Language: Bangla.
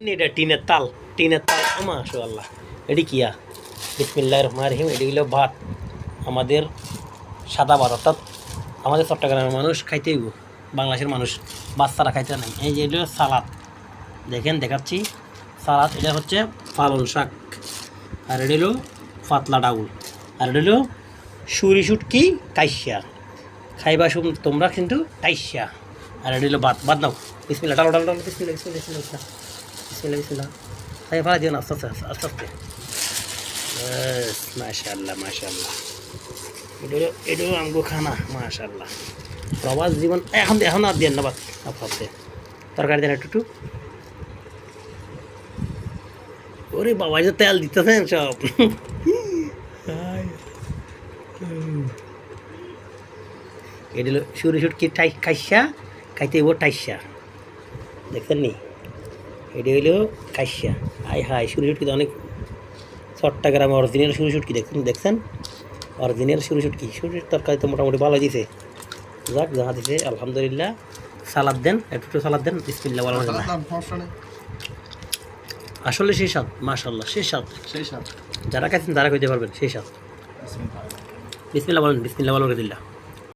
এটা টিনের তাল মাশাআল্লাহ। এটি কিয়া বিসমিল্লাহির রহমানির রহিম। এটি হলো ভাত, আমাদের সাদা ভাত, অর্থাৎ আমাদের চট্টগ্রামের মানুষ খাইতে হইব, বাংলাদেশের মানুষ বাচ্চারা খাইতে নাই। এই যে এটা সালাদ, দেখেন দেখাচ্ছি সালাদ। এটা হচ্ছে পালং শাক, আর এটা হলো পাতলা ডাউল, আর এটা হলো সুরি শুটকি কাইসা খাইবা তোমরা কিন্তু কাইসা। আর এটা হলো ভাত নাও। বিসমিল্লাহ, ডালো ডালো ডালো, বিসমিল্লাহ বিসমিল্লাহ বিসমিল্লাহ বিসমিল্লাহ বিসমিল্লাহ। তাই ভাড়া দিও না আস্তে আস্তে আস্তে আস্তে। মাশাআল্লাহ মাশাআল্লাহ। এটাও আমগো খানা মাশাআল্লাহ। প্রবাস জীবন এখন আর দেন না বাদ আস্তে তরকারি দেন একটু। ওরে বাবা, যে তেল দিতেছেন সব। এটা হলো সুরি সুটকি খাইসা খাইতে হইব টাইসা, দেখছেন নি? এটা হইলো খাইসা। আয় হায়, সুরি সুটকি তো অনেক চট্টগ্রামে অরিজিনাল সুরি সুটকি দেখছেন, অরিজিনাল সুরি সুটকি। সুরির তরকারি তো মোটামুটি ভালো দিছে, যাক যাহা দিছে আলহামদুলিল্লাহ। সালাদ দেন একটু সালাদ দেন। বিসমিল্লাহ বলা আসলে সেই স্বাদ মাশাআল্লাহ, সেই স্বাদ যারা খাইছেন তারা কইতে পারবেন সেই স্বাদ। বিসমিল্লাহ বলেন, বিসমিল্লাহ বলেন।